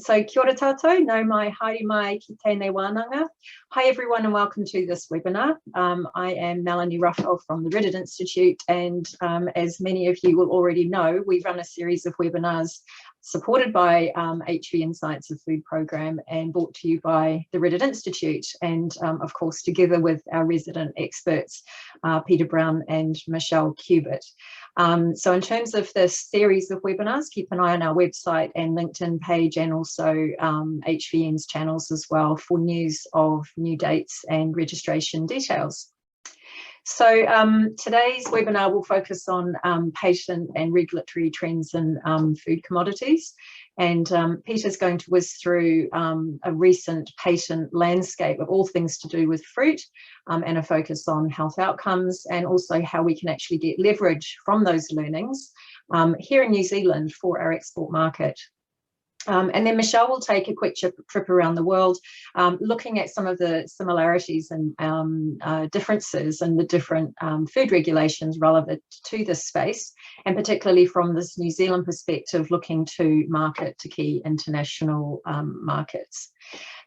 So kia ora tātou, nau mai haere mai ki tēnei wānanga. Hi everyone and welcome to this webinar. I am Melanie Ruffell from the Riddet Institute, and as many of you will already know, we run a series of webinars supported by HV in Science of Food program and brought to you by the Riddet Institute, and of course together with our resident experts Peter Brown and Michelle Cubitt. So in terms of this series of webinars, keep an eye on our website and LinkedIn page, and also HVN's channels as well for news of new dates and registration details. So today's webinar will focus on patent and regulatory trends in food commodities. And Peter's going to whiz through a recent patent landscape of all things to do with fruit, and a focus on health outcomes, and also how we can actually get leverage from those learnings here in New Zealand for our export market. And then Michelle will take a quick trip around the world, looking at some of the similarities and differences in the different food regulations relevant to this space, and particularly from this New Zealand perspective, looking to market to key international markets.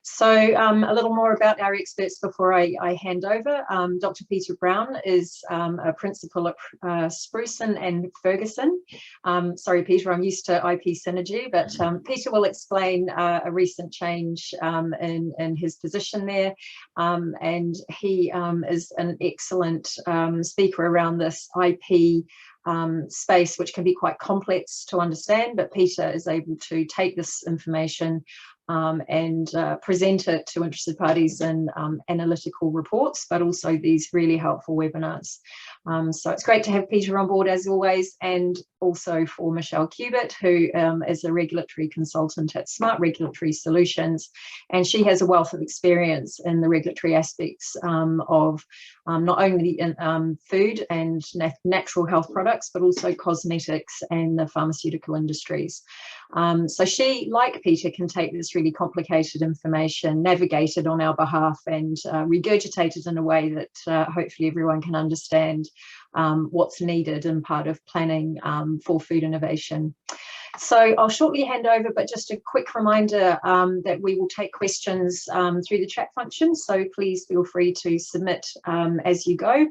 So a little more about our experts before I hand over. Dr. Peter Brown is a principal at Spruson and Ferguson. Sorry, Peter, I'm used to IP synergy, but Peter will explain a recent change in his position there. And he is an excellent speaker around this IP space, which can be quite complex to understand, but Peter is able to take this information and present it to interested parties in analytical reports, but also these really helpful webinars. So it's great to have Peter on board as always, and also for Michelle Cubitt, who is a regulatory consultant at Smart Regulatory Solutions, and she has a wealth of experience in the regulatory aspects of not only in food and natural health products, but also cosmetics and the pharmaceutical industries. So she, like Peter, can take this really complicated information, navigate it on our behalf, and regurgitate it in a way that hopefully everyone can understand what's needed in part of planning for food innovation. So I'll shortly hand over, but just a quick reminder that we will take questions through the chat function, so please feel free to submit as you go.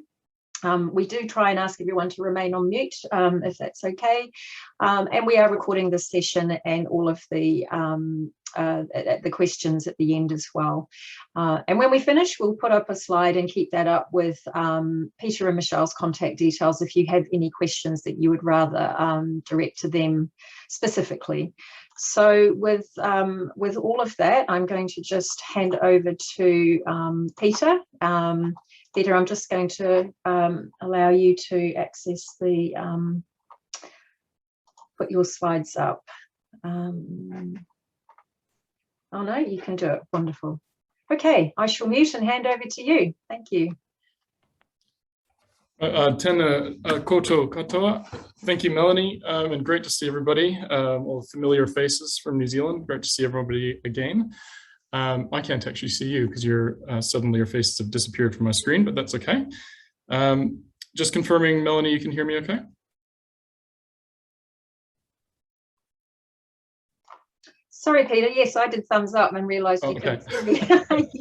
We do try and ask everyone to remain on mute if that's okay, and we are recording this session and all of the questions at the end as well. And when we finish, we'll put up a slide and keep that up with Peter and Michelle's contact details if you have any questions that you would rather direct to them specifically. So with all of that, I'm going to just hand over to Peter. Peter, I'm just going to allow you to access the, put your slides up. Oh no, you can do it, wonderful. Okay, I shall mute and hand over to you. Thank you. Tēnā koutou katoa. Thank you, Melanie, and great to see everybody, all familiar faces from New Zealand. Great to see everybody again. I can't actually see you because suddenly your faces have disappeared from my screen, but that's okay. Just confirming, Melanie, you can hear me okay? Sorry, Peter. Yes, I did thumbs up and realised you couldn't hear me.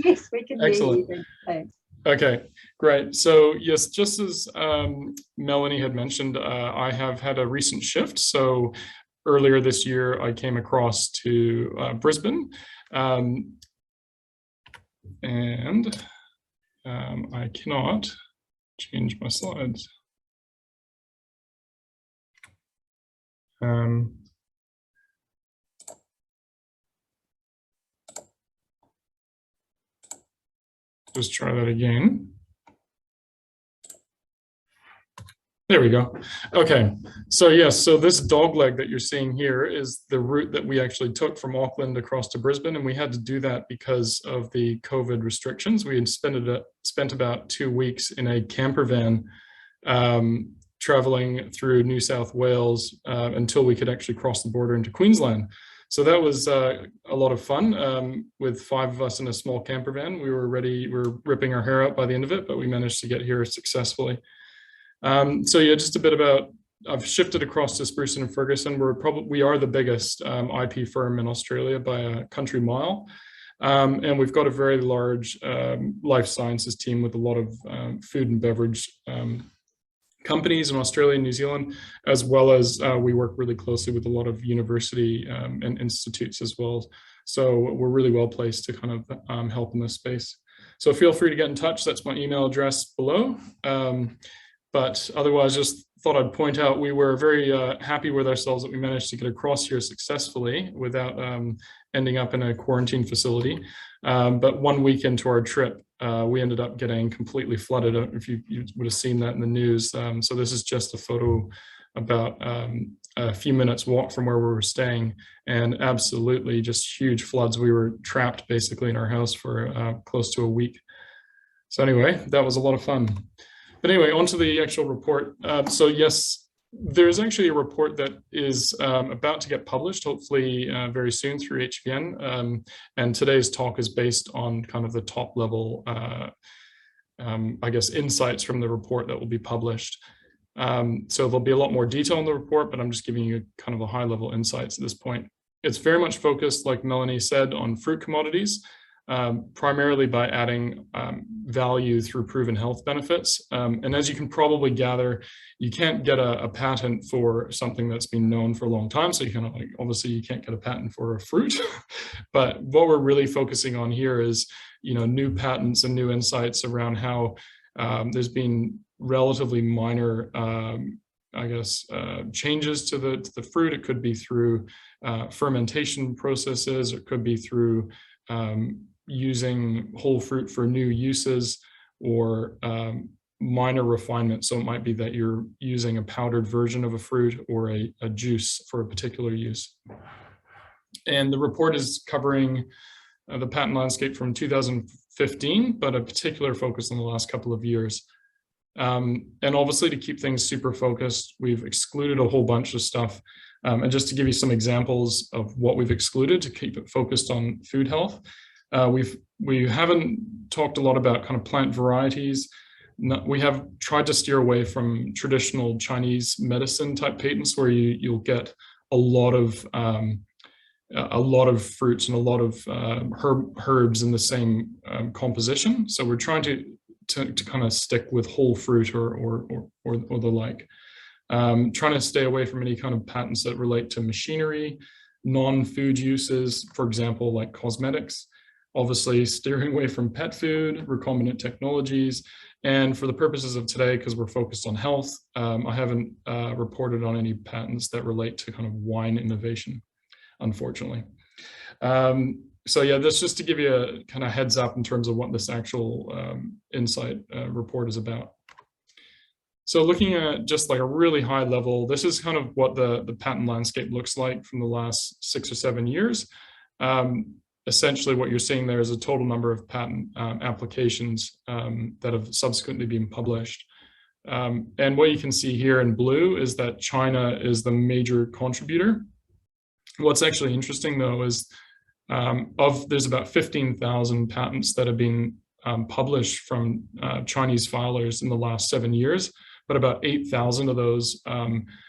Yes, we can hear you. Thanks. Okay, great. So yes, just as Melanie had mentioned, I have had a recent shift. So earlier this year, I came across to Brisbane, and I cannot change my slides. Just try that again. There we go. Okay, so yes, so this dog leg that you're seeing here is the route that we actually took from Auckland across to Brisbane, and we had to do that because of the COVID restrictions. We had spent about 2 weeks in a camper van traveling through New South Wales until we could actually cross the border into Queensland. So that was a lot of fun. With 5 of us in a small camper van, we were ripping our hair out by the end of it, but we managed to get here successfully. So yeah, just a bit about I've shifted across to Spruson and Ferguson. We are the biggest IP firm in Australia by a country mile. And we've got a very large life sciences team with a lot of food and beverage companies in Australia and New Zealand, as well as we work really closely with a lot of university and institutes as well. So we're really well placed to kind of help in this space. So feel free to get in touch. That's my email address below. But otherwise, just thought I'd point out we were very happy with ourselves that we managed to get across here successfully without ending up in a quarantine facility. But 1 week into our trip, we ended up getting completely flooded. If you would have seen that in the news. So this is just a photo about a few minutes walk from where we were staying, and absolutely just huge floods. We were trapped basically in our house for close to a week. So anyway, that was a lot of fun. But anyway, onto the actual report. So yes, there's actually a report that is about to get published, hopefully very soon through HVN. And today's talk is based on kind of the top level, I guess, insights from the report that will be published. So there'll be a lot more detail in the report, but I'm just giving you kind of a high level insights at this point. It's very much focused, like Melanie said, on fruit commodities. Primarily by adding value through proven health benefits. And as you can probably gather, you can't get a patent for something that's been known for a long time. So you kind of like, obviously you can't get a patent for a fruit, but what we're really focusing on here is, new patents and new insights around how there's been relatively minor, I guess, changes to the fruit. It could be through fermentation processes, it could be through using whole fruit for new uses, or minor refinement. So it might be that you're using a powdered version of a fruit or a juice for a particular use. And the report is covering the patent landscape from 2015, but a particular focus on the last couple of years. And obviously, to keep things super focused, we've excluded a whole bunch of stuff. And just to give you some examples of what we've excluded to keep it focused on food health, we haven't talked a lot about kind of plant varieties. We have tried to steer away from traditional Chinese medicine type patents where you'll get a lot of fruits and a lot of herbs in the same composition. So we're trying to kind of stick with whole fruit or the like. Trying to stay away from any kind of patents that relate to machinery, non-food uses, for example, like cosmetics. Obviously, steering away from pet food, recombinant technologies, and for the purposes of today, because we're focused on health, I haven't reported on any patents that relate to kind of wine innovation, unfortunately. So yeah, that's just to give you a kind of heads up in terms of what this actual insight report is about. So looking at just like a really high level, this is kind of what the patent landscape looks like from the last 6 or 7 years. Essentially what you're seeing there is a total number of patent applications that have subsequently been published. And what you can see here in blue is that China is the major contributor. What's actually interesting though is there's about 15,000 patents that have been published from Chinese filers in the last 7 years, but about 8,000 of those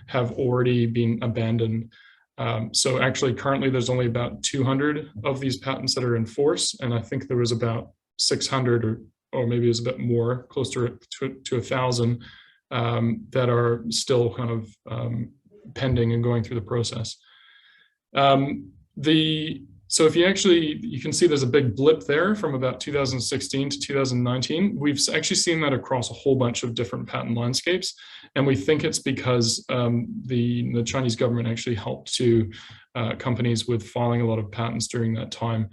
have already been abandoned. So actually currently there's only about 200 of these patents that are in force, and I think there was about 600 or maybe it was a bit more, closer to 1,000 that are still kind of pending and going through the process. So if you can see there's a big blip there from about 2016 to 2019. We've actually seen that across a whole bunch of different patent landscapes. And we think it's because the Chinese government actually helped to companies with filing a lot of patents during that time.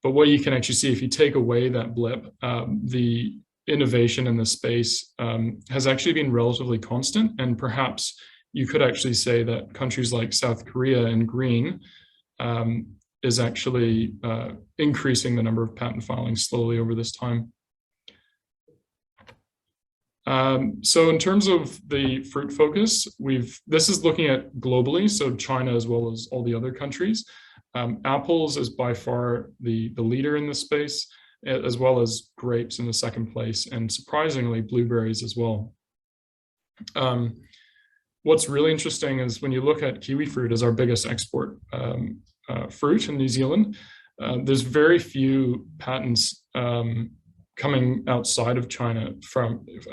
But what you can actually see, if you take away that blip, the innovation in the space has actually been relatively constant. And perhaps you could actually say that countries like South Korea in green is actually increasing the number of patent filings slowly over this time. So in terms of the fruit focus, this is looking at globally, so China as well as all the other countries. Apples is by far the leader in this space, as well as grapes in the second place, and surprisingly, blueberries as well. what's really interesting is when you look at kiwi fruit as our biggest export fruit in New Zealand, there's very few patents coming outside of China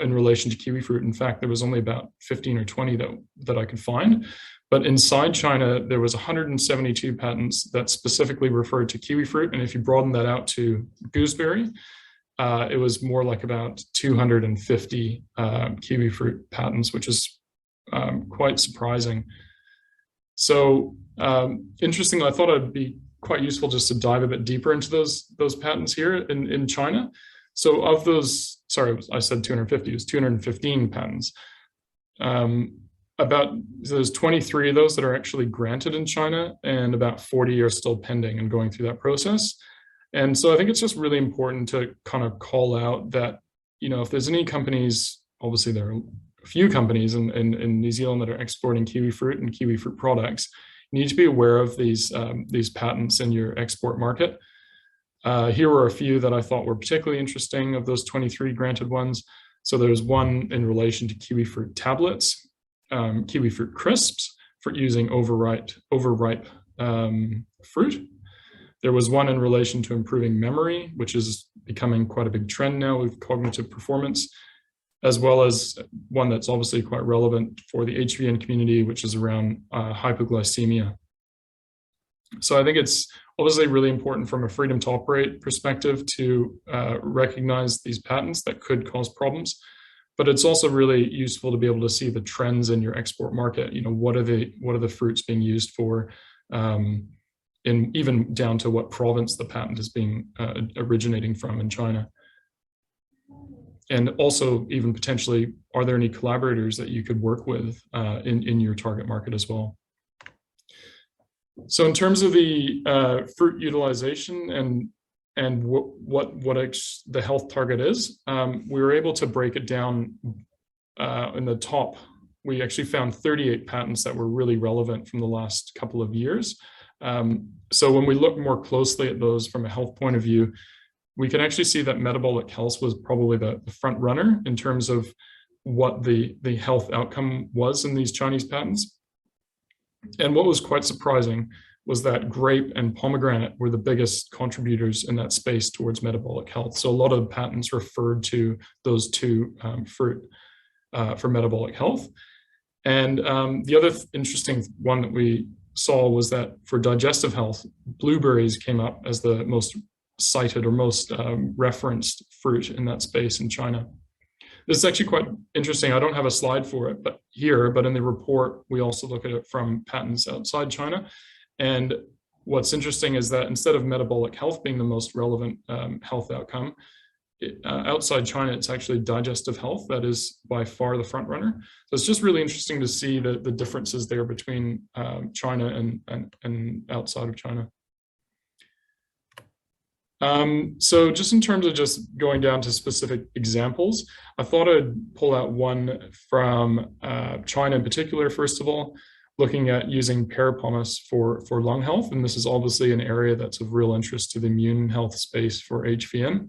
in relation to kiwi fruit. In fact, there was only about 15 or 20 that I could find. But inside China, there was 172 patents that specifically referred to kiwi fruit. And if you broaden that out to gooseberry, it was more like about 250 kiwi fruit patents, which is quite surprising. So interestingly, I thought it'd be quite useful just to dive a bit deeper into those patents here in China. So of those, sorry, I said 250, it was 215 patents. There's 23 of those that are actually granted in China, and about 40 are still pending and going through that process. And so I think it's just really important to kind of call out that, if there's any companies, obviously there are a few companies in New Zealand that are exporting kiwi fruit and kiwi fruit products, you need to be aware of these patents in your export market. Here were a few that I thought were particularly interesting of those 23 granted ones. So there's one in relation to kiwi fruit tablets, kiwi fruit crisps for using overripe fruit. There was one in relation to improving memory, which is becoming quite a big trend now with cognitive performance, as well as one that's obviously quite relevant for the HVN community, which is around hypoglycemia. So I think it's obviously really important from a freedom to operate perspective to recognize these patents that could cause problems. But it's also really useful to be able to see the trends in your export market. What are the fruits being used for, and even down to what province the patent is being originating from in China. And also, even potentially, are there any collaborators that you could work with in your target market as well? So in terms of the fruit utilization and what the health target is, we were able to break it down in the top. We actually found 38 patents that were really relevant from the last couple of years. So when we look more closely at those from a health point of view, we can actually see that metabolic health was probably the front runner in terms of what the health outcome was in these Chinese patents. And what was quite surprising was that grape and pomegranate were the biggest contributors in that space towards metabolic health. So a lot of the patents referred to those two fruit for metabolic health. And the other interesting one that we saw was that for digestive health, blueberries came up as the most cited or most referenced fruit in that space in China. This is actually quite interesting. I don't have a slide for it, but in the report, we also look at it from patents outside China. And what's interesting is that instead of metabolic health being the most relevant health outcome, outside China, it's actually digestive health that is by far the front runner. So it's just really interesting to see the differences there between China and outside of China. So just in terms of just going down to specific examples, I thought I'd pull out one from China in particular, first of all, looking at using pear pomace for lung health. And this is obviously an area that's of real interest to the immune health space for HVN.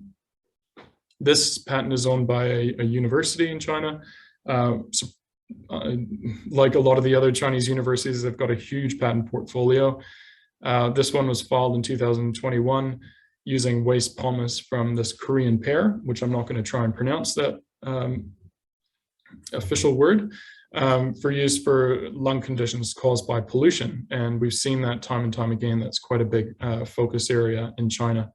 This patent is owned by a university in China. Like a lot of the other Chinese universities, they've got a huge patent portfolio. This one was filed in 2021 using waste pomace from this Korean pear, which I'm not going to try and pronounce that official word, for use for lung conditions caused by pollution. And we've seen that time and time again. That's quite a big focus area in China.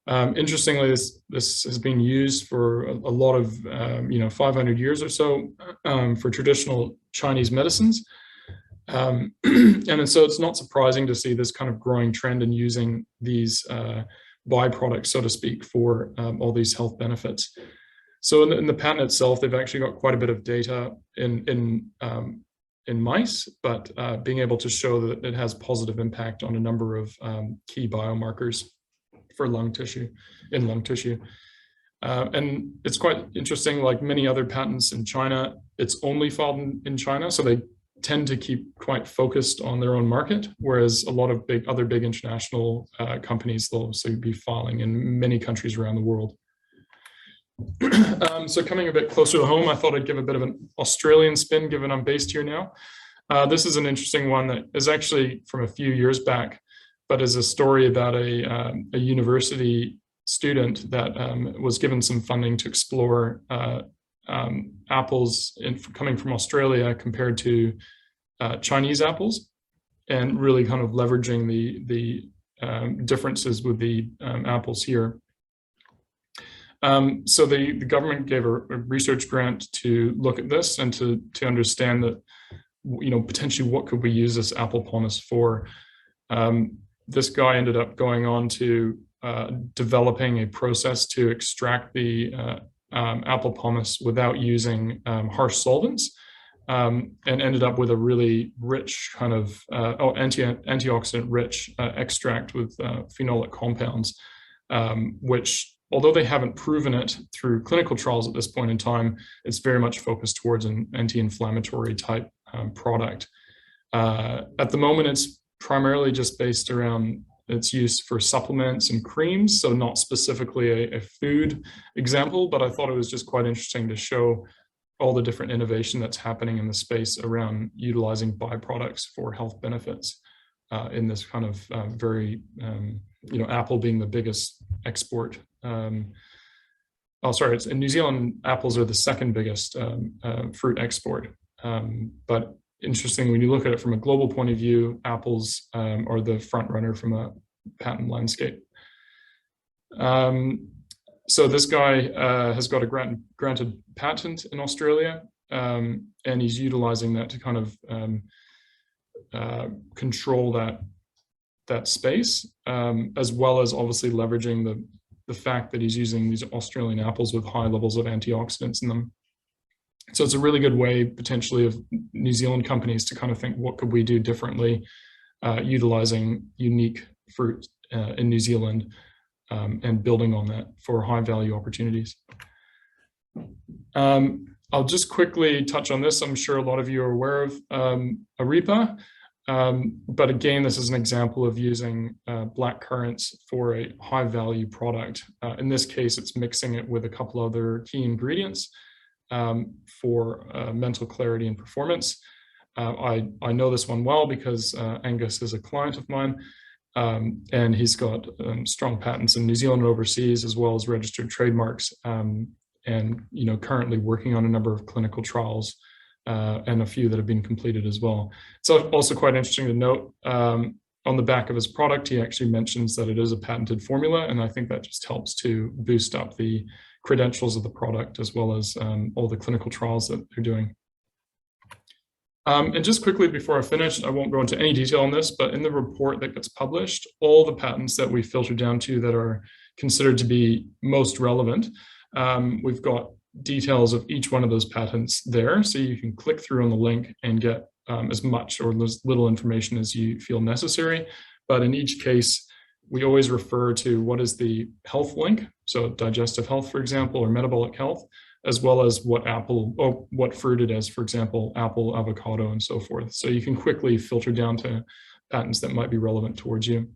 Interestingly, this has been used for a lot of, 500 years or so for traditional Chinese medicines. And so it's not surprising to see this kind of growing trend in using these byproducts, so to speak, for all these health benefits. So in the patent itself, they've actually got quite a bit of data in mice, but being able to show that it has positive impact on a number of key biomarkers for lung tissue. And it's quite interesting, like many other patents in China, it's only filed in China, so they tend to keep quite focused on their own market, whereas a lot of other big international companies, they'll also be filing in many countries around the world. So coming a bit closer to home, I thought I'd give a bit of an Australian spin, given I'm based here now. This is an interesting one that is actually from a few years back, but is a story about a university student that was given some funding to explore apples coming from Australia compared to Chinese apples, and really kind of leveraging the differences with the apples here. So the government gave a research grant to look at this and to understand that, potentially what could we use this apple pomace for. This guy ended up going on to developing a process to extract the apple pomace without using harsh solvents, and ended up with a really rich kind of antioxidant rich extract with phenolic compounds, which, although they haven't proven it through clinical trials at this point in time, it's very much focused towards an anti-inflammatory type product. At the moment, it's primarily just based around its use for supplements and creams, so not specifically a food example, but I thought it was just quite interesting to show all the different innovation that's happening in the space around utilizing byproducts for health benefits in this kind of very, Apple being the biggest export. In New Zealand, apples are the second biggest fruit export. But interesting, when you look at it from a global point of view, apples are the front runner from a patent landscape. So this guy has got a granted patent in Australia, and he's utilizing that to kind of control that space, as well as obviously leveraging the fact that he's using these Australian apples with high levels of antioxidants in them. So it's a really good way potentially of New Zealand companies to kind of think, what could we do differently, utilizing unique fruit in New Zealand, and building on that for high value opportunities. I'll just quickly touch on this. I'm sure a lot of you are aware of Aripa, but again, this is an example of using black currants for a high value product. In this case, it's mixing it with a couple other key ingredients for mental clarity and performance. I know this one well because Angus is a client of mine, and he's got strong patents in New Zealand and overseas, as well as registered trademarks, and currently working on a number of clinical trials, and a few that have been completed as well. So also quite interesting to note, on the back of his product, he actually mentions that it is a patented formula, and I think that just helps to boost up the credentials of the product, as well as all the clinical trials that they're doing. And just quickly before I finish, I won't go into any detail on this, but in the report that gets published, all the patents that we filter down to that are considered to be most relevant, we've got details of each one of those patents there, so you can click through on the link and get as much or as little information as you feel necessary. But in each case, we always refer to what is the health link, so digestive health, for example, or metabolic health, as well as what apple or what fruit it is, for example, apple, avocado, and so forth. So you can quickly filter down to patents that might be relevant towards you.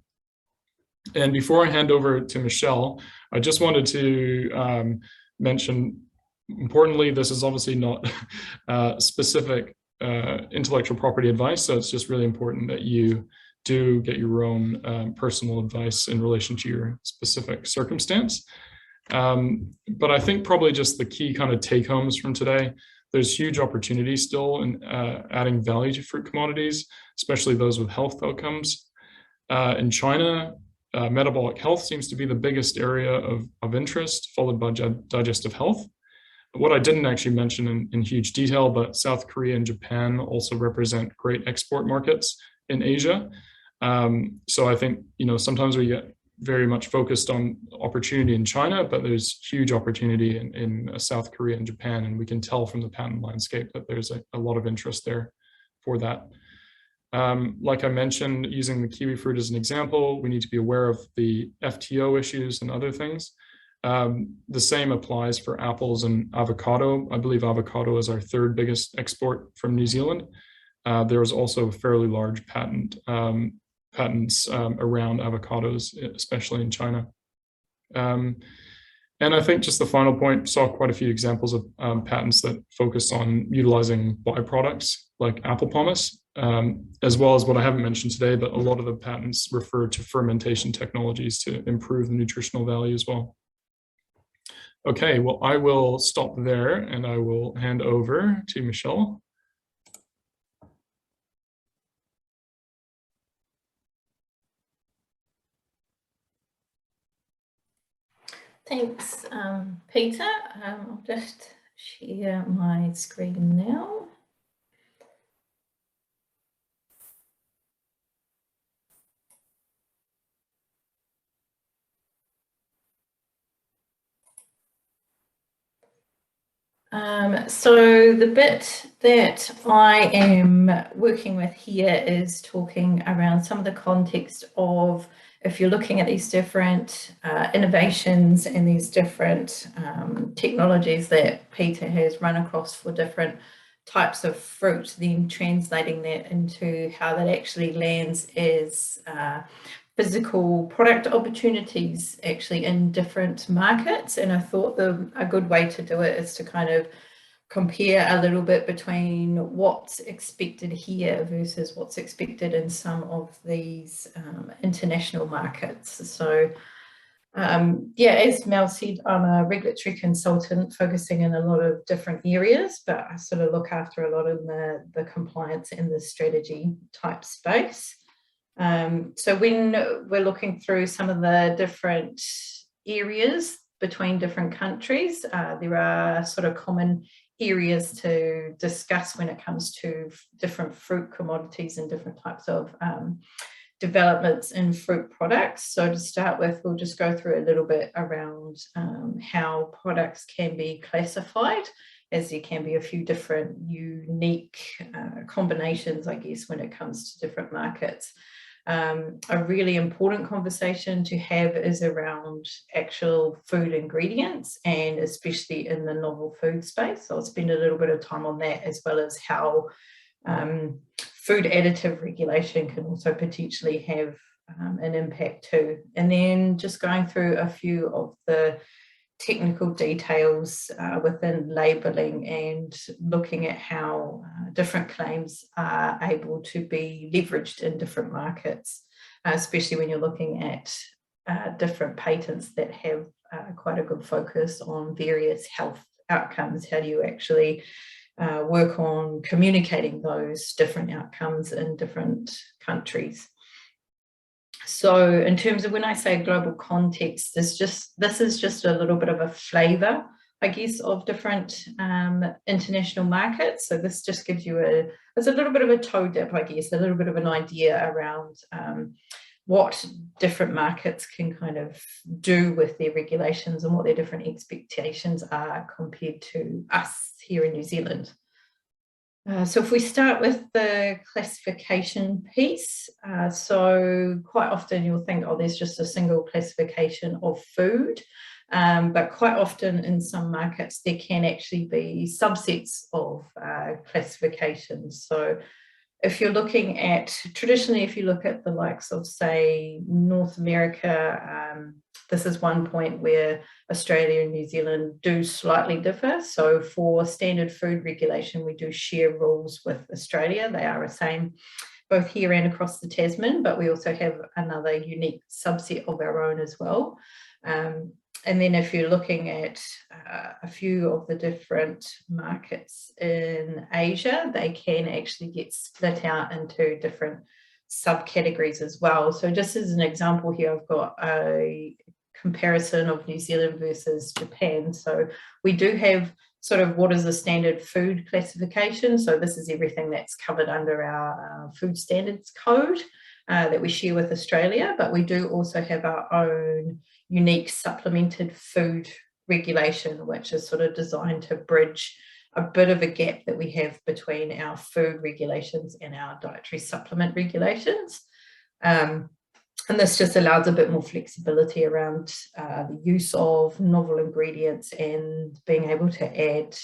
And before I hand over to Michelle, I just wanted to mention, importantly, this is obviously not specific intellectual property advice, so it's just really important that you do get your own personal advice in relation to your specific circumstance. But I think probably just the key kind of take homes from today, there's huge opportunity still in adding value to fruit commodities, especially those with health outcomes. In China, metabolic health seems to be the biggest area of interest, followed by digestive health. What I didn't actually mention in huge detail, but South Korea and Japan also represent great export markets in Asia. So I think, sometimes we get very much focused on opportunity in China, but there's huge opportunity in South Korea and Japan, and we can tell from the patent landscape that there's a lot of interest there for that. Like I mentioned, using the kiwi fruit as an example, we need to be aware of the FTO issues and other things. The same applies for apples and avocado. I believe avocado is our third biggest export from New Zealand. There is also fairly large patents around avocados, especially in China. And I think just the final point, saw quite a few examples of patents that focus on utilizing byproducts like apple pomace, as well as what I haven't mentioned today, but a lot of the patents refer to fermentation technologies to improve the nutritional value as well. Okay, well, I will stop there and I will hand over to Michelle. Thanks, Peter. I'll just share my screen now. So the bit that I am working with here is talking around some of the context of, if you're looking at these different innovations and these different technologies that Peter has run across for different types of fruit, then translating that into how that actually lands as physical product opportunities actually in different markets. And I thought a good way to do it is to kind of compare a little bit between what's expected here versus what's expected in some of these international markets. So yeah, as Mel said, I'm a regulatory consultant focusing in a lot of different areas, but I sort of look after a lot in the compliance and the strategy type space. So when we're looking through some of the different areas between different countries, there are sort of common areas to discuss when it comes to different fruit commodities and different types of developments in fruit products. So to start with, we'll just go through a little bit around how products can be classified, as there can be a few different unique combinations, I guess, when it comes to different markets. A really important conversation to have is around actual food ingredients, and especially in the novel food space. So I'll spend a little bit of time on that, as well as how food additive regulation can also potentially have an impact too. And then just going through a few of the technical details within labelling and looking at how different claims are able to be leveraged in different markets, especially when you're looking at different patents that have quite a good focus on various health outcomes. How do you actually work on communicating those different outcomes in different countries? So in terms of when I say global context, this is just a little bit of a flavour, I guess, of different international markets. So this just gives you it's a little bit of a toe dip, I guess, a little bit of an idea around what different markets can kind of do with their regulations and what their different expectations are compared to us here in New Zealand. So if we start with the classification piece, so quite often you'll think, oh, there's just a single classification of food, but quite often in some markets there can actually be subsets of classifications. So if you're looking at, traditionally, if you look at the likes of, say, North America, this is one point where Australia and New Zealand do slightly differ. So for standard food regulation, we do share rules with Australia. They are the same both here and across the Tasman, but we also have another unique subset of our own as well. And then if you're looking at a few of the different markets in Asia, they can actually get split out into different subcategories as well. So just as an example here, I've got a comparison of New Zealand versus Japan. So we do have sort of what is a standard food classification. So this is everything that's covered under our food standards code that we share with Australia, but we do also have our own unique supplemented food regulation, which is sort of designed to bridge a bit of a gap that we have between our food regulations and our dietary supplement regulations. And this just allows a bit more flexibility around the use of novel ingredients and being able to add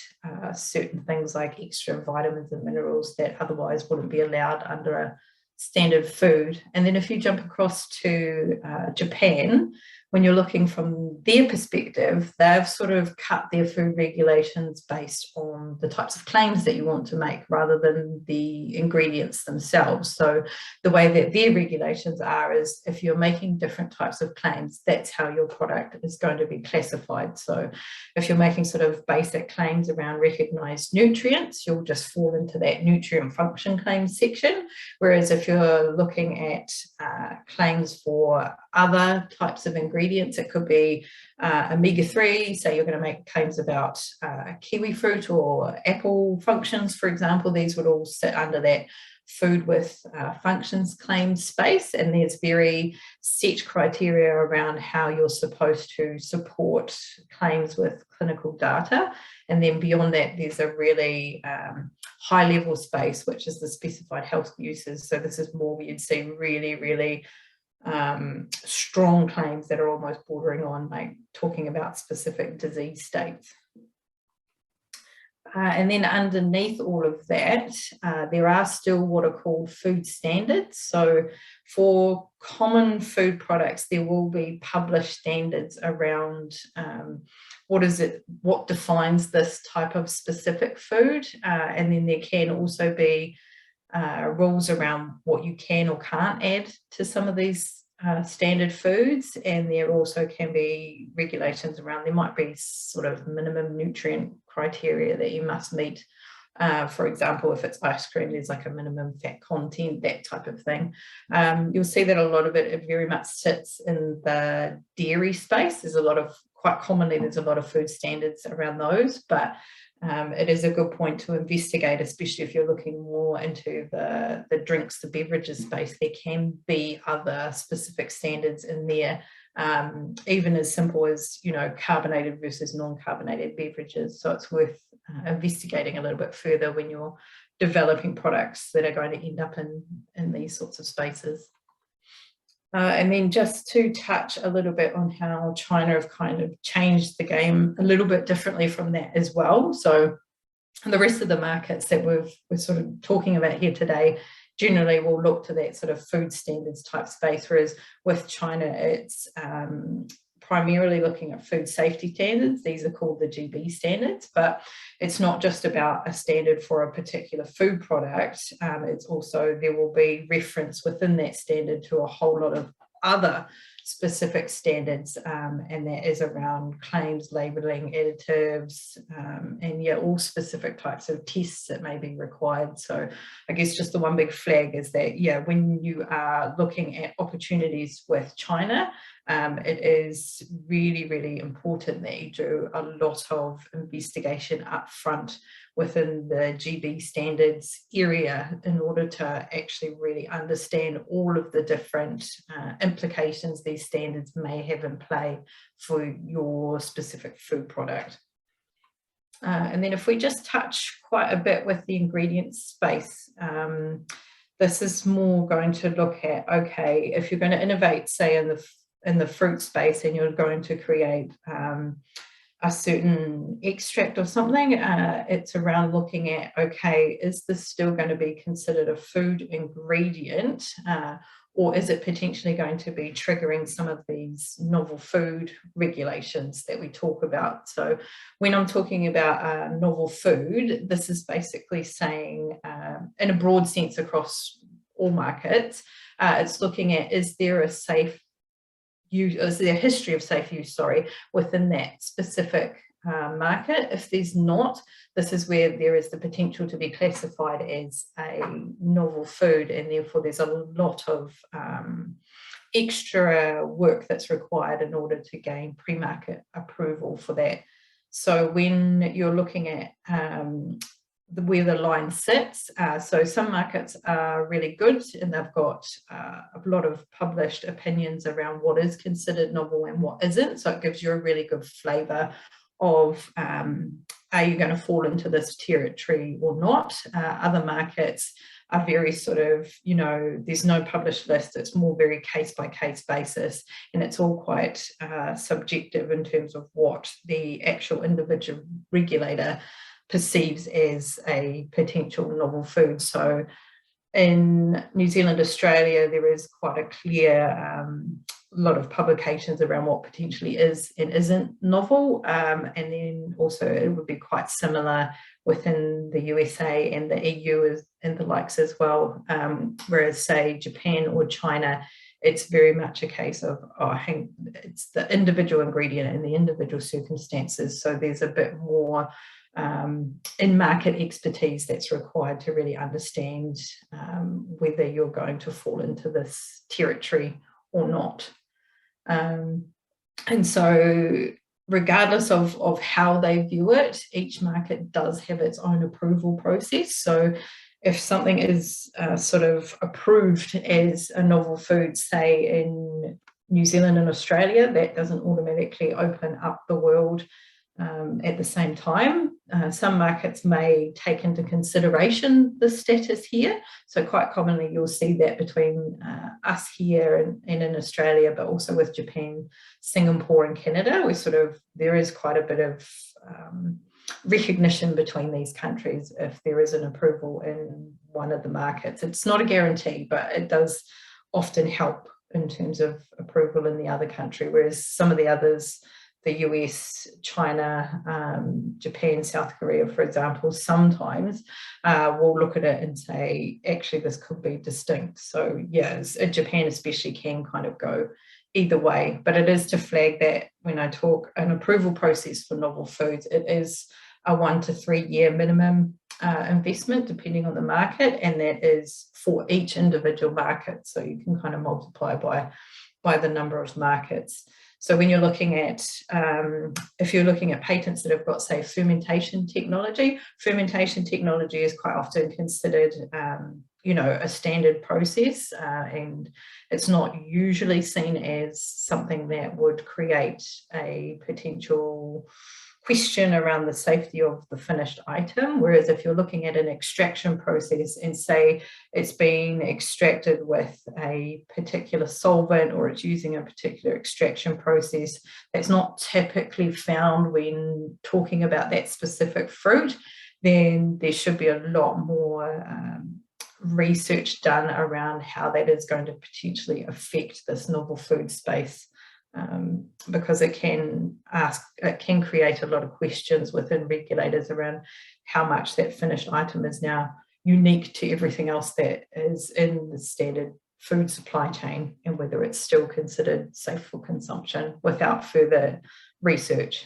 certain things like extra vitamins and minerals that otherwise wouldn't be allowed under a standard food. And then if you jump across to Japan, when you're looking from their perspective, they've sort of cut their food regulations based on the types of claims that you want to make rather than the ingredients themselves. So the way that their regulations are is if you're making different types of claims, that's how your product is going to be classified. So if you're making sort of basic claims around recognised nutrients, you'll just fall into that nutrient function claims section. Whereas if you're looking at claims for other types of ingredients, it could be omega-3, so you're going to make claims about kiwi fruit or apple functions, for example. These would all sit under that food with functions claims space, and there's very set criteria around how you're supposed to support claims with clinical data. And then beyond that, there's a really high level space, which is the specified health uses. So this is more where you'd see really strong claims that are almost bordering on like talking about specific disease states. And then underneath all of that, there are still what are called food standards. So for common food products, there will be published standards around what defines this type of specific food. And then there can also be rules around what you can or can't add to some of these standard foods, and there also can be regulations around, there might be sort of minimum nutrient criteria that you must meet. For example, if it's ice cream, there's like a minimum fat content, that type of thing. You'll see that a lot of it very much sits in the dairy space. Quite commonly, there's a lot of food standards around those, but it is a good point to investigate, especially if you're looking more into the drinks, the beverages space. There can be other specific standards in there, even as simple as, you know, carbonated versus non-carbonated beverages. So it's worth investigating a little bit further when you're developing products that are going to end up in these sorts of spaces. And then just to touch a little bit on how China have kind of changed the game a little bit differently from that as well. So the rest of the markets that we're sort of talking about here today generally will look to that sort of food standards type space, whereas with China, it's primarily looking at food safety standards. These are called the GB standards, but it's not just about a standard for a particular food product. It's also, there will be reference within that standard to a whole lot of other specific standards, and that is around claims, labelling, additives, and yeah, all specific types of tests that may be required. So I guess just the one big flag is that, yeah, when you are looking at opportunities with China, it is really important that you do a lot of investigation up front within the GB standards area in order to actually really understand all of the different implications these standards may have in play for your specific food product. And then if we just touch quite a bit with the ingredients space, this is more going to look at, okay, if you're going to innovate, say in the fruit space, and you're going to create a certain extract or something, it's around looking at, okay, is this still going to be considered a food ingredient, or is it potentially going to be triggering some of these novel food regulations that we talk about? So when I'm talking about novel food, this is basically saying, in a broad sense across all markets, it's looking at, is there a safe use, is there a history of safe use, within that specific market? If there's not, this is where there is the potential to be classified as a novel food, and therefore there's a lot of extra work that's required in order to gain pre-market approval for that. So when you're looking at where the line sits, so some markets are really good and they've got a lot of published opinions around what is considered novel and what isn't, so it gives you a really good flavour of are you going to fall into this territory or not. Other markets are very sort of, you know, there's no published list, it's more very case by case basis, and it's all quite subjective in terms of what the actual individual regulator perceives as a potential novel food. So in New Zealand, Australia, there is quite a clear lot of publications around what potentially is and isn't novel, and then also it would be quite similar within the USA and the EU and the likes as well, whereas say Japan or China, it's very much a case of, it's the individual ingredient and the individual circumstances, so there's a bit more in-market expertise that's required to really understand whether you're going to fall into this territory or not. And so regardless of how they view it, each market does have its own approval process. So if something is sort of approved as a novel food, say in New Zealand and Australia, that doesn't automatically open up the world at the same time. Some markets may take into consideration the status here. So quite commonly you'll see that between us here and in Australia, but also with Japan, Singapore and Canada, there is quite a bit of recognition between these countries if there is an approval in one of the markets. It's not a guarantee, but it does often help in terms of approval in the other country, whereas some of the others, the US, China, Japan, South Korea, for example, sometimes we'll look at it and say, actually, this could be distinct. So yes, Japan especially can kind of go either way, but it is to flag that when I talk an approval process for novel foods, it is a 1 to 3 year minimum investment depending on the market, and that is for each individual market. So you can kind of multiply by the number of markets. So when you're looking at, if you're looking at patents that have got, say, fermentation technology is quite often considered, a standard process, and it's not usually seen as something that would create a potential question around the safety of the finished item. Whereas if you're looking at an extraction process and say it's been extracted with a particular solvent or it's using a particular extraction process that's not typically found when talking about that specific fruit, then there should be a lot more research done around how that is going to potentially affect this novel food space. Because it can create a lot of questions within regulators around how much that finished item is now unique to everything else that is in the standard food supply chain, and whether it's still considered safe for consumption without further research.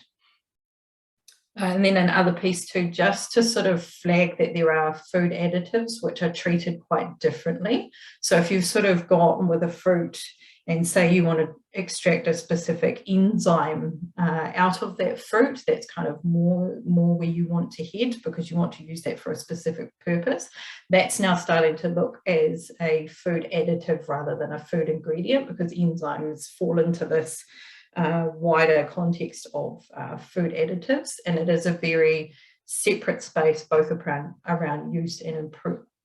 And then another piece too, just to sort of flag that there are food additives which are treated quite differently. So if you've sort of gone with a fruit and say you want to extract a specific enzyme out of that fruit, that's kind of more where you want to head because you want to use that for a specific purpose. That's now starting to look as a food additive rather than a food ingredient, because enzymes fall into this wider context of food additives, and it is a very separate space both around use and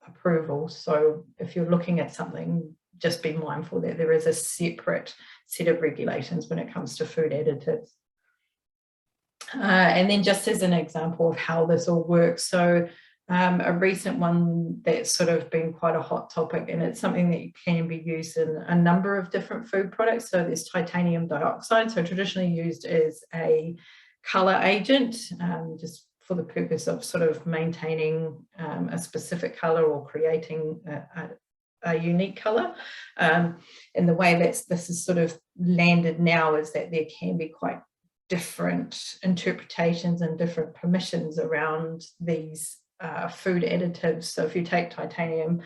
approval. So if you're looking at something, just be mindful that there is a separate set of regulations when it comes to food additives. And then just as an example of how this all works, so a recent one that's sort of been quite a hot topic, and it's something that can be used in a number of different food products. So there's titanium dioxide, so traditionally used as a colour agent, just for the purpose of sort of maintaining a specific colour or creating a unique colour. And the way this is sort of landed now is that there can be quite different interpretations and different permissions around these food additives. So if you take titanium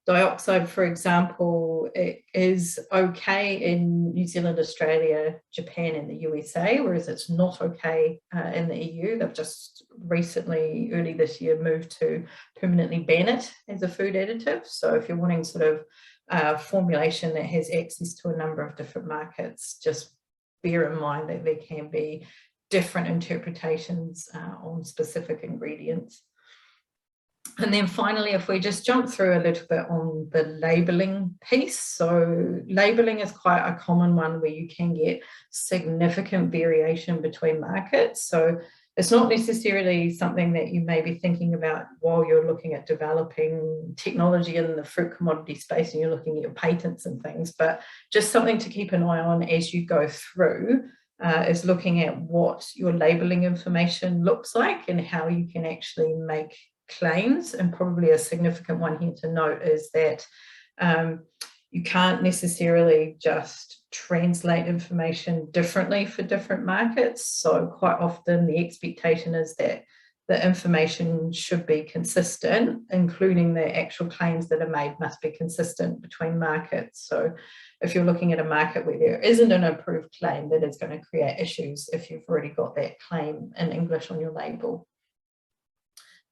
dioxide, for example, it is okay in New Zealand, Australia, Japan and the USA, whereas it's not okay in the EU. They've just recently, early this year, moved to permanently ban it as a food additive. So if you're wanting sort of formulation that has access to a number of different markets, just bear in mind that there can be different interpretations on specific ingredients. And then finally, if we just jump through a little bit on the labelling piece. So labelling is quite a common one where you can get significant variation between markets. So it's not necessarily something that you may be thinking about while you're looking at developing technology in the fruit commodity space and you're looking at your patents and things, but just something to keep an eye on as you go through is looking at what your labeling information looks like and how you can actually make claims. And probably a significant one here to note is that you can't necessarily just translate information differently for different markets. So quite often the expectation is that the information should be consistent, including the actual claims that are made must be consistent between markets. So if you're looking at a market where there isn't an approved claim, that is going to create issues if you've already got that claim in English on your label.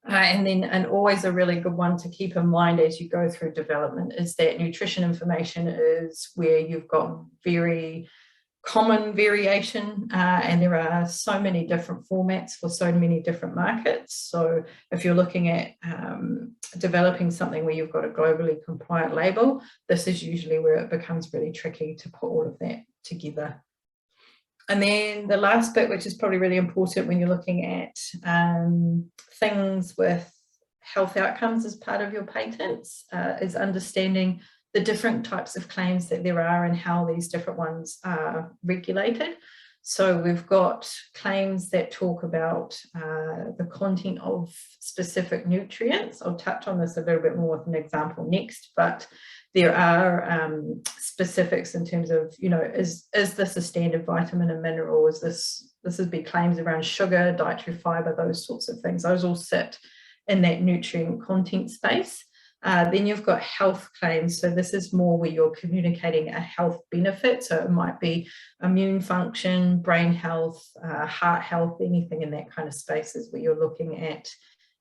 And always a really good one to keep in mind as you go through development is that nutrition information is where you've got very common variation, and there are so many different formats for so many different markets. So if you're looking at developing something where you've got a globally compliant label, this is usually where it becomes really tricky to put all of that together. And then the last bit, which is probably really important when you're looking at things with health outcomes as part of your patents, is understanding the different types of claims that there are and how these different ones are regulated. So we've got claims that talk about the content of specific nutrients. I'll touch on this a little bit more with an example next, but there are specifics in terms of, you know, is this a standard vitamin and mineral? Is this would be claims around sugar, dietary fiber, those sorts of things. Those all sit in that nutrient content space. Then you've got health claims. So this is more where you're communicating a health benefit. So it might be immune function, brain health, heart health, anything in that kind of spaces where you're looking at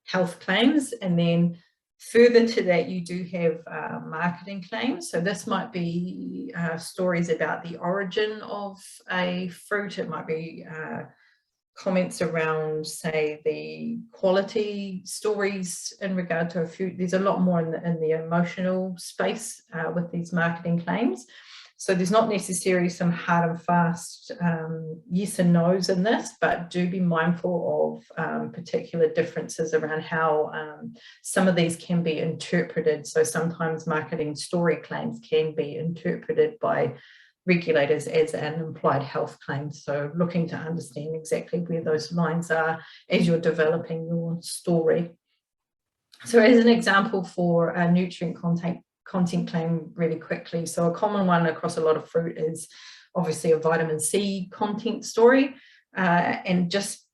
health claims. And then further to that, you do have marketing claims. So this might be stories about the origin of a fruit. It might be comments around, say, the quality stories in regard to a fruit. There's a lot more in the emotional space with these marketing claims. So there's not necessarily some hard and fast yes and no's in this, but do be mindful of particular differences around how some of these can be interpreted. So sometimes marketing story claims can be interpreted by regulators as an implied health claim. So looking to understand exactly where those lines are as you're developing your story. So as an example for a nutrient content claim really quickly. So a common one across a lot of fruit is obviously a vitamin C content story. And just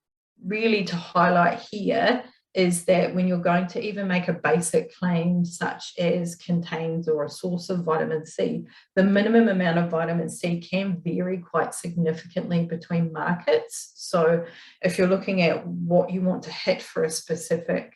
really to highlight here is that when you're going to even make a basic claim such as contains or a source of vitamin C, the minimum amount of vitamin C can vary quite significantly between markets. So if you're looking at what you want to hit for a specific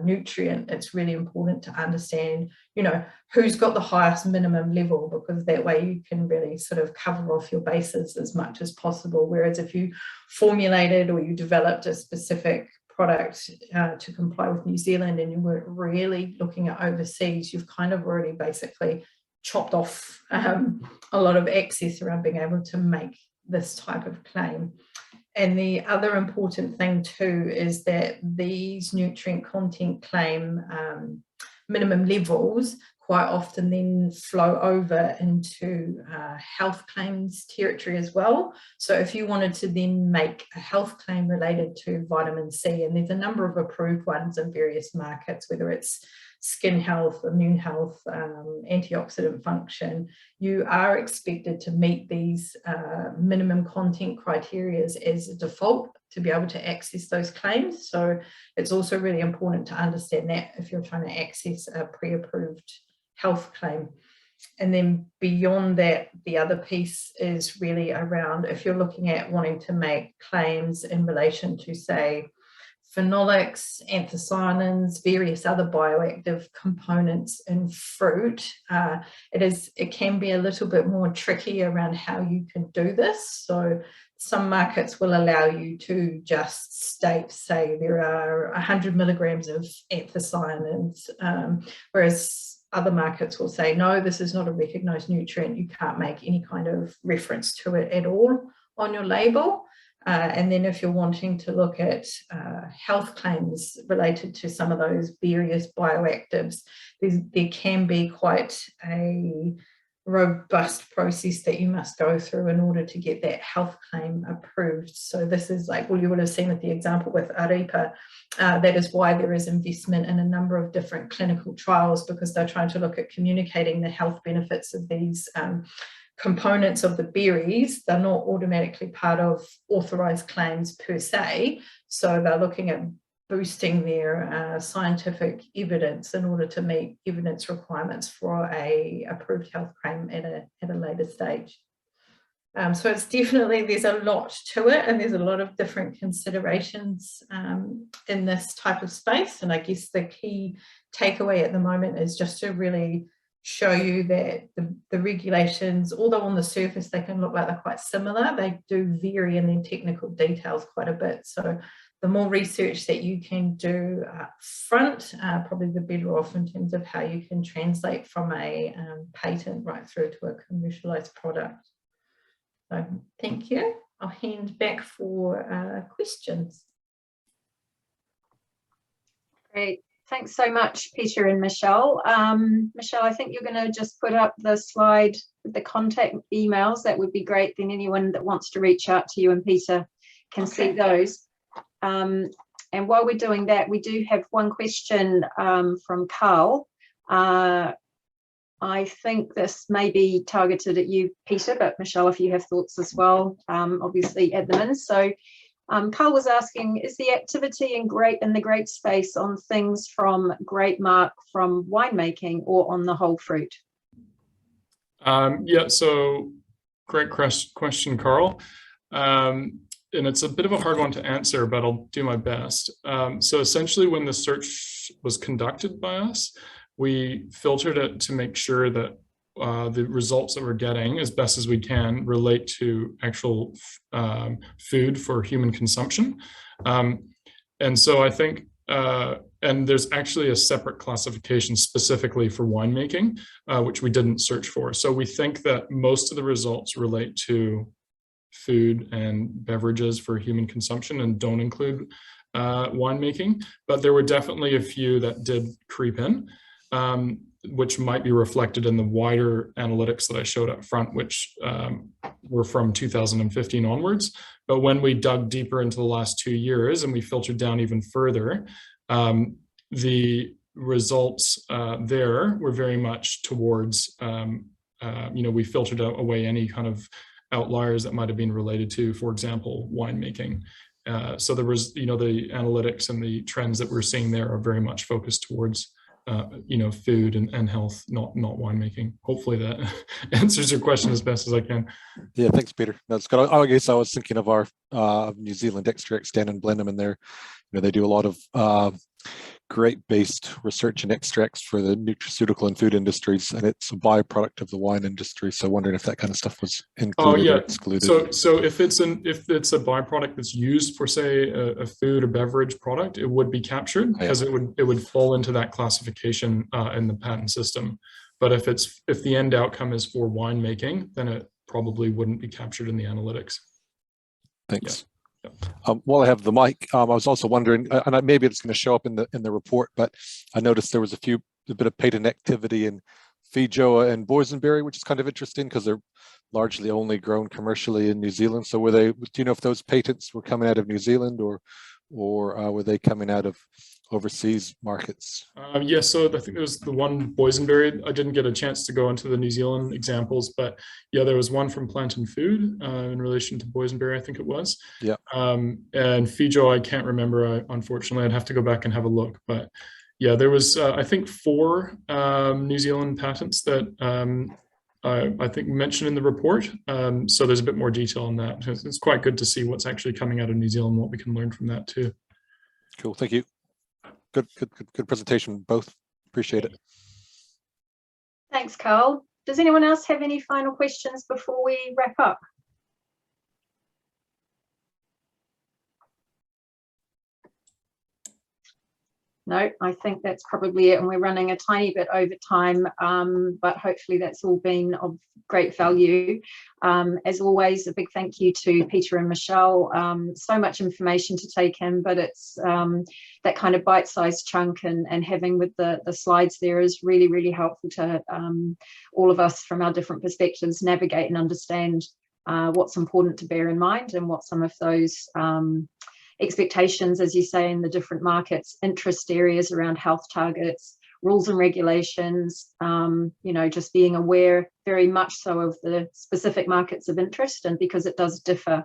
nutrient, it's really important to understand, you know, who's got the highest minimum level, because that way you can really sort of cover off your bases as much as possible. Whereas if you formulated or you developed a specific product to comply with New Zealand and you weren't really looking at overseas, you've kind of already basically chopped off a lot of access around being able to make this type of claim. And the other important thing too is that these nutrient content claim minimum levels quite often then flow over into health claims territory as well. So if you wanted to then make a health claim related to vitamin C, and there's a number of approved ones in various markets, whether it's skin health, immune health, antioxidant function, you are expected to meet these minimum content criteria as a default to be able to access those claims. So it's also really important to understand that if you're trying to access a pre-approved health claim. And then beyond that, the other piece is really around if you're looking at wanting to make claims in relation to, say, phenolics, anthocyanins, various other bioactive components in fruit, it can be a little bit more tricky around how you can do this. So some markets will allow you to just state, say, there are 100 milligrams of anthocyanins, whereas other markets will say, no, this is not a recognised nutrient. You can't make any kind of reference to it at all on your label. And then if you're wanting to look at health claims related to some of those various bioactives, there can be quite a robust process that you must go through in order to get that health claim approved. So this is like, well, you would have seen with the example with Aripa, that is why there is investment in a number of different clinical trials, because they're trying to look at communicating the health benefits of these components of the berries. They're not automatically part of authorised claims per se, so they're looking at boosting their scientific evidence in order to meet evidence requirements for a approved health claim at a later stage. So it's definitely, there's a lot to it, and there's a lot of different considerations in this type of space. And I guess the key takeaway at the moment is just to really show you that the regulations, although on the surface they can look like they're quite similar, they do vary in their technical details quite a bit. So the more research that you can do up front, probably the better off in terms of how you can translate from a patent right through to a commercialized product. So thank you. I'll hand back for questions. Great. Thanks so much, Peter and Michelle. Michelle, I think you're going to just put up the slide with the contact emails. That would be great. Then anyone that wants to reach out to you and Peter can see those. And while we're doing that, we do have one question from Carl. I think this may be targeted at you, Peter, but Michelle, if you have thoughts as well, obviously add them in. So Carl was asking, is the activity in the grape space on things from grape mark from winemaking or on the whole fruit? Yeah, so great question, Carl. And it's a bit of a hard one to answer, but I'll do my best. So essentially when the search was conducted by us, we filtered it to make sure that the results that we're getting, as best as we can, relate to actual food for human consumption. And so I think, and there's actually a separate classification specifically for winemaking, which we didn't search for. So we think that most of the results relate to food and beverages for human consumption and don't include winemaking, but there were definitely a few that did creep in. Which might be reflected in the wider analytics that I showed up front, which were from 2015 onwards. But when we dug deeper into the last 2 years and we filtered down even further, the results there were very much towards, we filtered away any kind of outliers that might have been related to, for example, winemaking. So there was, the analytics and the trends that we're seeing there are very much focused towards food and health, not winemaking. Hopefully that answers your question as best as I can. Yeah, thanks, Peter. That's good. I guess I was thinking of our New Zealand extracts down in Blenheim, and there, they do a lot of grape-based research and extracts for the nutraceutical and food industries, and it's a byproduct of the wine industry. So wondering if that kind of stuff was included or excluded. So if it's a byproduct that's used for, say, a food or beverage product, it would be captured because it would fall into that classification in the patent system. But if the end outcome is for winemaking, then it probably wouldn't be captured in the analytics. Thanks. Yeah. While I have the mic, I was also wondering, and maybe it's going to show up in the report, but I noticed there was a bit of patent activity in Feijoa and boysenberry, which is kind of interesting because they're largely only grown commercially in New Zealand. So do you know if those patents were coming out of New Zealand or were they coming out of overseas markets? Yeah, so I think there was the one boysenberry. I didn't get a chance to go into the New Zealand examples, but yeah, there was one from Plant and Food in relation to boysenberry, I think it was. Yeah. And Feijoa, I can't remember. Unfortunately, I'd have to go back and have a look. But yeah, there was, I think, 4 New Zealand patents that I think mentioned in the report. So there's a bit more detail on that. It's quite good to see what's actually coming out of New Zealand, what we can learn from that too. Cool, thank you. Good presentation, both. Appreciate it. Thanks, Carl. Does anyone else have any final questions before we wrap up? No, I think that's probably it, and we're running a tiny bit over time, but hopefully that's all been of great value. As always, a big thank you to Peter and Michelle. So much information to take in, but it's that kind of bite-sized chunk, and having with the slides there is really, really helpful to all of us from our different perspectives navigate and understand what's important to bear in mind, and what some of those expectations, as you say, in the different markets, interest areas around health targets, rules and regulations, you know, just being aware very much so of the specific markets of interest, and because it does differ,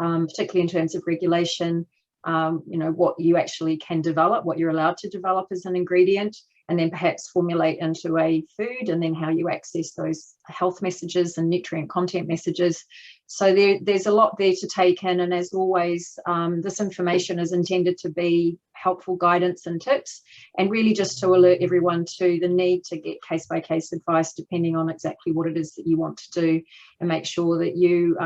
particularly in terms of regulation, you know, what you actually can develop, what you're allowed to develop as an ingredient, and then perhaps formulate into a food, and then how you access those health messages and nutrient content messages. So there's a lot there to take in, and as always, this information is intended to be helpful guidance and tips, and really just to alert everyone to the need to get case-by-case advice depending on exactly what it is that you want to do, and make sure that you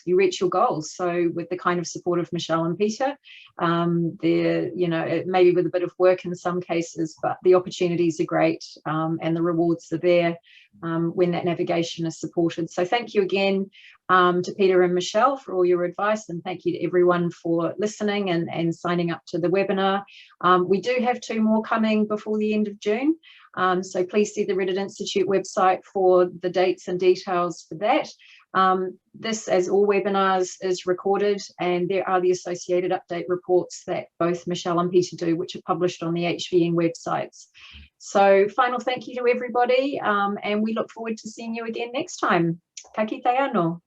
reach your goals. So with the kind of support of Michelle and Peter, there, you know, it may be with a bit of work in some cases, but the opportunities are great, and the rewards are there when that navigation is supported. So thank you again to Peter and Michelle for all your advice, and thank you to everyone for listening and signing up to the webinar. We do have 2 more coming before the end of June, so please see the Riddet Institute website for the dates and details for that. This, as all webinars, is recorded, and there are the associated update reports that both Michelle and Peter do, which are published on the HVN websites. So final thank you to everybody, and we look forward to seeing you again next time. Ka kite anō.